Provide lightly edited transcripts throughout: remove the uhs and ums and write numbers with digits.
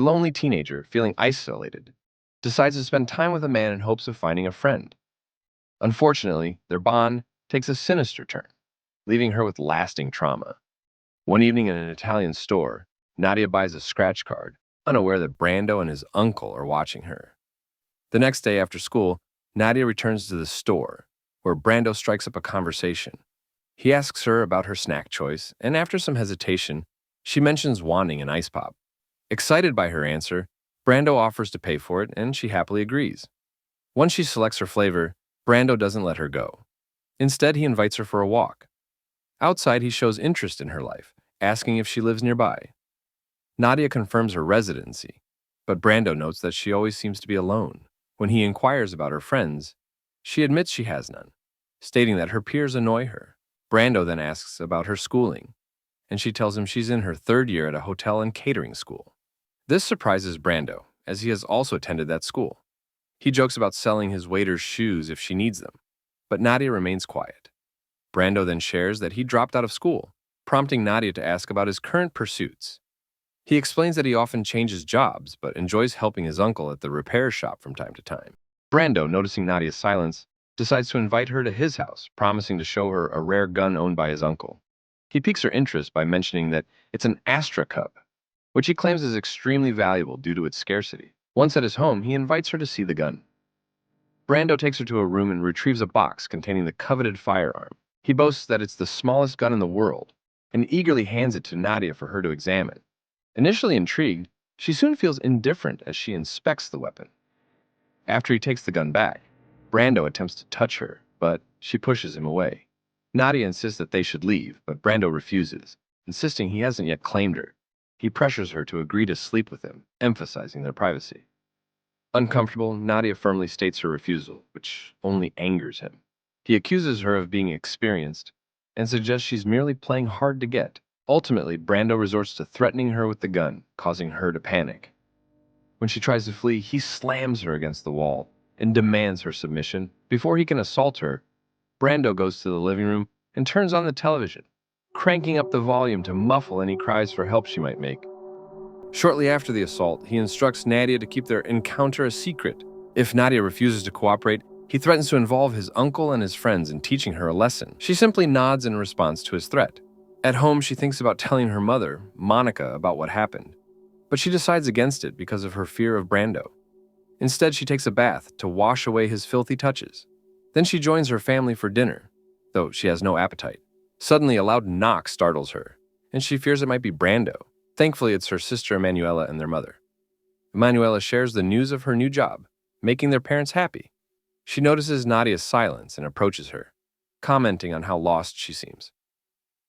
lonely teenager, feeling isolated, decides to spend time with a man in hopes of finding a friend. Unfortunately, their bond takes a sinister turn, leaving her with lasting trauma. One evening in an Italian store, Nadia buys a scratch card, unaware that Brando and his uncle are watching her. The next day after school, Nadia returns to the store, where Brando strikes up a conversation. He asks her about her snack choice, and after some hesitation, she mentions wanting an ice pop. Excited by her answer, Brando offers to pay for it, and she happily agrees. Once she selects her flavor, Brando doesn't let her go. Instead, he invites her for a walk. Outside, he shows interest in her life, asking if she lives nearby. Nadia confirms her residency, but Brando notes that she always seems to be alone. When he inquires about her friends, she admits she has none, stating that her peers annoy her. Brando then asks about her schooling, and she tells him she's in her third year at a hotel and catering school. This surprises Brando, as he has also attended that school. He jokes about selling his waiter's shoes if she needs them, but Nadia remains quiet. Brando then shares that he dropped out of school, prompting Nadia to ask about his current pursuits. He explains that he often changes jobs, but enjoys helping his uncle at the repair shop from time to time. Brando, noticing Nadia's silence, decides to invite her to his house, promising to show her a rare gun owned by his uncle. He piques her interest by mentioning that it's an Astra Cub, which he claims is extremely valuable due to its scarcity. Once at his home, he invites her to see the gun. Brando takes her to a room and retrieves a box containing the coveted firearm. He boasts that it's the smallest gun in the world, and eagerly hands it to Nadia for her to examine. Initially intrigued, she soon feels indifferent as she inspects the weapon. After he takes the gun back, Brando attempts to touch her, but she pushes him away. Nadia insists that they should leave, but Brando refuses, insisting he hasn't yet claimed her. He pressures her to agree to sleep with him, emphasizing their privacy. Uncomfortable, Nadia firmly states her refusal, which only angers him. He accuses her of being experienced and suggests she's merely playing hard to get. Ultimately, Brando resorts to threatening her with the gun, causing her to panic. When she tries to flee, he slams her against the wall and demands her submission. Before he can assault her, Brando goes to the living room and turns on the television, cranking up the volume to muffle any cries for help she might make. Shortly after the assault, he instructs Nadia to keep their encounter a secret. If Nadia refuses to cooperate, he threatens to involve his uncle and his friends in teaching her a lesson. She simply nods in response to his threat. At home, she thinks about telling her mother, Monica, about what happened, but she decides against it because of her fear of Brando. Instead, she takes a bath to wash away his filthy touches. Then she joins her family for dinner, though she has no appetite. Suddenly, a loud knock startles her, and she fears it might be Brando. Thankfully, it's her sister Emanuela and their mother. Emanuela shares the news of her new job, making their parents happy. She notices Nadia's silence and approaches her, commenting on how lost she seems.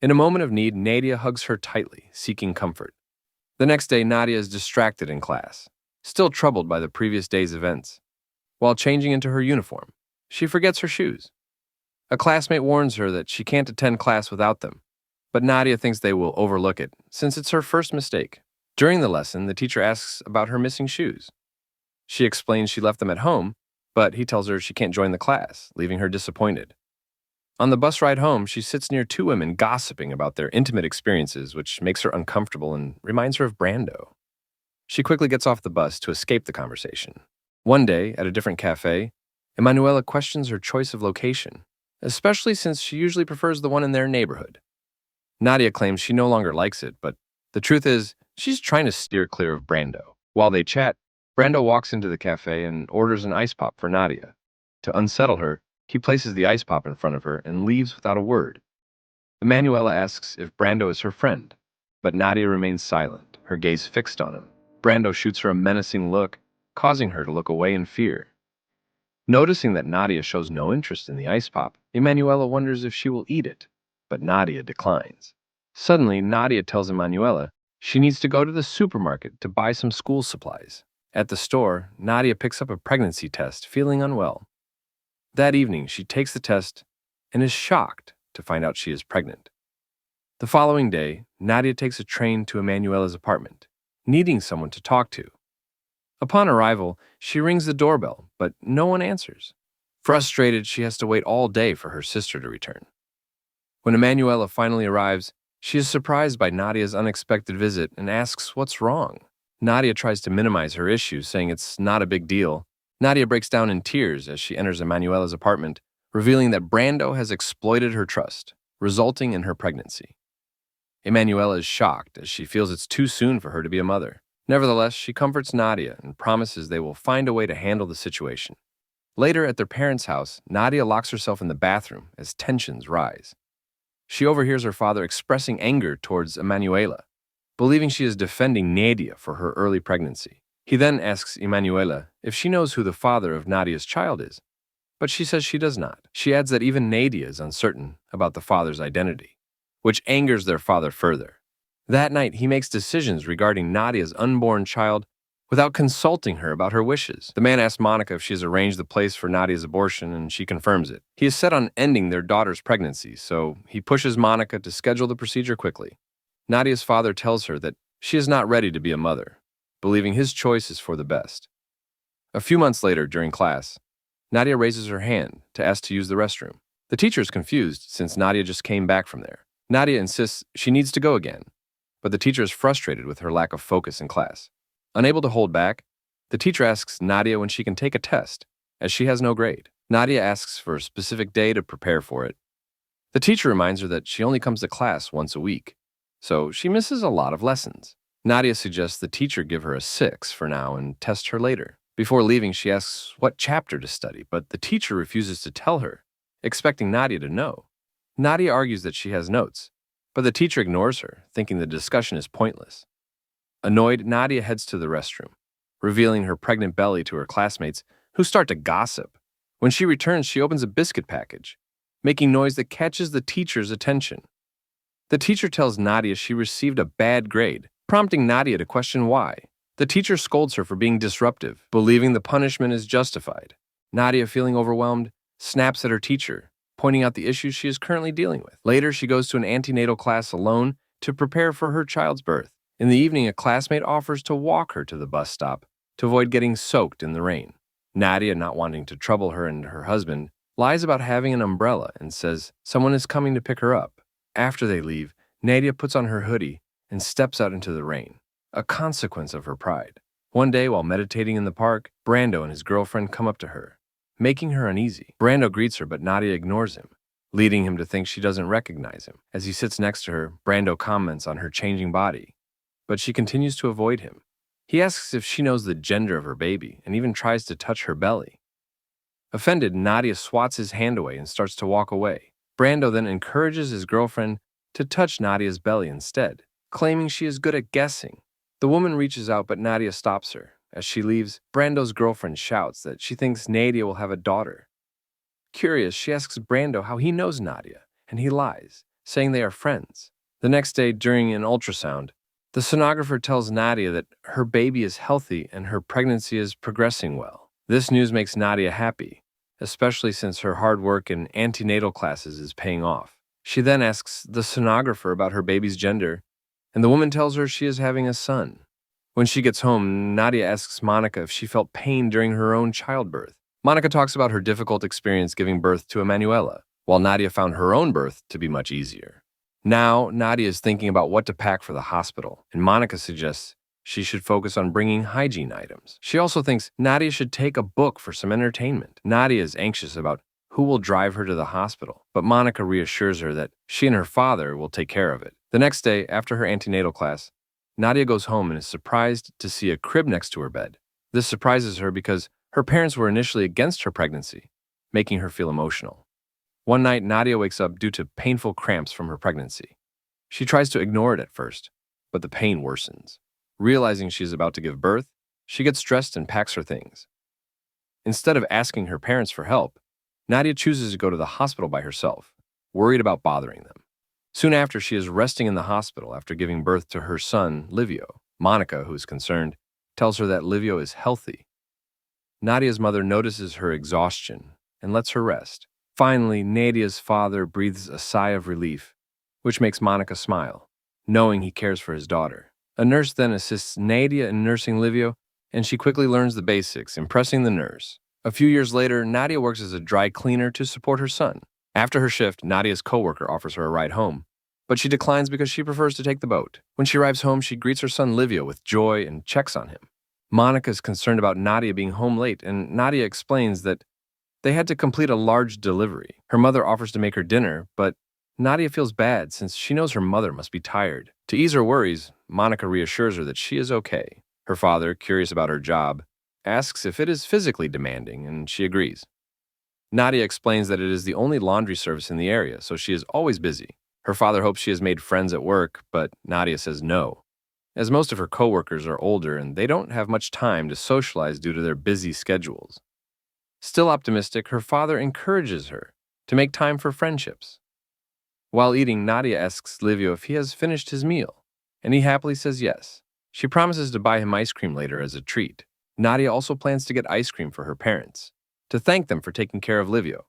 In a moment of need, Nadia hugs her tightly, seeking comfort. The next day, Nadia is distracted in class, still troubled by the previous day's events. While changing into her uniform, she forgets her shoes. A classmate warns her that she can't attend class without them, but Nadia thinks they will overlook it, since it's her first mistake. During the lesson, the teacher asks about her missing shoes. She explains she left them at home, but he tells her she can't join the class, leaving her disappointed. On the bus ride home, she sits near two women gossiping about their intimate experiences, which makes her uncomfortable and reminds her of Brando. She quickly gets off the bus to escape the conversation. One day, at a different cafe, Emanuela questions her choice of location, especially since she usually prefers the one in their neighborhood. Nadia claims she no longer likes it, but the truth is, she's trying to steer clear of Brando. While they chat, Brando walks into the cafe and orders an ice pop for Nadia. To unsettle her, he places the ice pop in front of her and leaves without a word. Emanuela asks if Brando is her friend, but Nadia remains silent, her gaze fixed on him. Brando shoots her a menacing look, causing her to look away in fear. Noticing that Nadia shows no interest in the ice pop, Emanuela wonders if she will eat it, but Nadia declines. Suddenly, Nadia tells Emanuela she needs to go to the supermarket to buy some school supplies. At the store, Nadia picks up a pregnancy test, feeling unwell. That evening, she takes the test and is shocked to find out she is pregnant. The following day, Nadia takes a train to Emanuela's apartment, needing someone to talk to. Upon arrival, she rings the doorbell, but no one answers. Frustrated, she has to wait all day for her sister to return. When Emanuela finally arrives, she is surprised by Nadia's unexpected visit and asks what's wrong. Nadia tries to minimize her issues, saying it's not a big deal. Nadia breaks down in tears as she enters Emanuela's apartment, revealing that Brando has exploited her trust, resulting in her pregnancy. Emanuela is shocked as she feels it's too soon for her to be a mother. Nevertheless, she comforts Nadia and promises they will find a way to handle the situation. Later, at their parents' house, Nadia locks herself in the bathroom as tensions rise. She overhears her father expressing anger towards Emanuela, believing she is defending Nadia for her early pregnancy. He then asks Emanuela if she knows who the father of Nadia's child is, but she says she does not. She adds that even Nadia is uncertain about the father's identity, which angers their father further. That night, he makes decisions regarding Nadia's unborn child without consulting her about her wishes. The man asks Monica if she has arranged the place for Nadia's abortion, and she confirms it. He is set on ending their daughter's pregnancy, so he pushes Monica to schedule the procedure quickly. Nadia's father tells her that she is not ready to be a mother, believing his choice is for the best. A few months later, during class, Nadia raises her hand to ask to use the restroom. The teacher is confused since Nadia just came back from there. Nadia insists she needs to go again, but the teacher is frustrated with her lack of focus in class. Unable to hold back, the teacher asks Nadia when she can take a test, as she has no grade. Nadia asks for a specific day to prepare for it. The teacher reminds her that she only comes to class once a week, so she misses a lot of lessons. Nadia suggests the teacher give her a 6 for now and test her later. Before leaving, she asks what chapter to study, but the teacher refuses to tell her, expecting Nadia to know. Nadia argues that she has notes, but the teacher ignores her, thinking the discussion is pointless. Annoyed, Nadia heads to the restroom, revealing her pregnant belly to her classmates, who start to gossip. When she returns, she opens a biscuit package, making noise that catches the teacher's attention. The teacher tells Nadia she received a bad grade, prompting Nadia to question why. The teacher scolds her for being disruptive, believing the punishment is justified. Nadia, feeling overwhelmed, snaps at her teacher, pointing out the issues she is currently dealing with. Later, she goes to an antenatal class alone to prepare for her child's birth. In the evening, a classmate offers to walk her to the bus stop to avoid getting soaked in the rain. Nadia, not wanting to trouble her and her husband, lies about having an umbrella and says someone is coming to pick her up. After they leave, Nadia puts on her hoodie and steps out into the rain, a consequence of her pride. One day, while meditating in the park, Brando and his girlfriend come up to her, making her uneasy. Brando greets her, but Nadia ignores him, leading him to think she doesn't recognize him. As he sits next to her, Brando comments on her changing body, but she continues to avoid him. He asks if she knows the gender of her baby and even tries to touch her belly. Offended, Nadia swats his hand away and starts to walk away. Brando then encourages his girlfriend to touch Nadia's belly instead, claiming she is good at guessing. The woman reaches out, but Nadia stops her. As she leaves, Brando's girlfriend shouts that she thinks Nadia will have a daughter. Curious, she asks Brando how he knows Nadia, and he lies, saying they are friends. The next day, during an ultrasound, the sonographer tells Nadia that her baby is healthy and her pregnancy is progressing well. This news makes Nadia happy, especially since her hard work in antenatal classes is paying off. She then asks the sonographer about her baby's gender, and the woman tells her she is having a son. When she gets home, Nadia asks Monica if she felt pain during her own childbirth. Monica talks about her difficult experience giving birth to Emanuela, while Nadia found her own birth to be much easier. Now, Nadia is thinking about what to pack for the hospital, and Monica suggests she should focus on bringing hygiene items. She also thinks Nadia should take a book for some entertainment. Nadia is anxious about who will drive her to the hospital, but Monica reassures her that she and her father will take care of it. The next day, after her antenatal class, Nadia goes home and is surprised to see a crib next to her bed. This surprises her because her parents were initially against her pregnancy, making her feel emotional. One night, Nadia wakes up due to painful cramps from her pregnancy. She tries to ignore it at first, but the pain worsens. Realizing she is about to give birth, she gets dressed and packs her things. Instead of asking her parents for help, Nadia chooses to go to the hospital by herself, worried about bothering them. Soon after, she is resting in the hospital after giving birth to her son, Livio. Monica, who is concerned, tells her that Livio is healthy. Nadia's mother notices her exhaustion and lets her rest. Finally, Nadia's father breathes a sigh of relief, which makes Monica smile, knowing he cares for his daughter. A nurse then assists Nadia in nursing Livio, and she quickly learns the basics, impressing the nurse. A few years later, Nadia works as a dry cleaner to support her son. After her shift, Nadia's coworker offers her a ride home, but she declines because she prefers to take the boat. When she arrives home, she greets her son Livio with joy and checks on him. Monica is concerned about Nadia being home late, and Nadia explains that they had to complete a large delivery. Her mother offers to make her dinner, but Nadia feels bad since she knows her mother must be tired. To ease her worries, Monica reassures her that she is okay. Her father, curious about her job, asks if it is physically demanding, and she agrees. Nadia explains that it is the only laundry service in the area, so she is always busy. Her father hopes she has made friends at work, but Nadia says no, as most of her coworkers are older and they don't have much time to socialize due to their busy schedules. Still optimistic, her father encourages her to make time for friendships. While eating, Nadia asks Livio if he has finished his meal, and he happily says yes. She promises to buy him ice cream later as a treat. Nadia also plans to get ice cream for her parents, to thank them for taking care of Livio.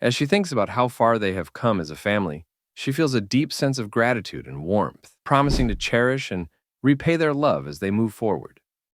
As she thinks about how far they have come as a family, she feels a deep sense of gratitude and warmth, promising to cherish and repay their love as they move forward.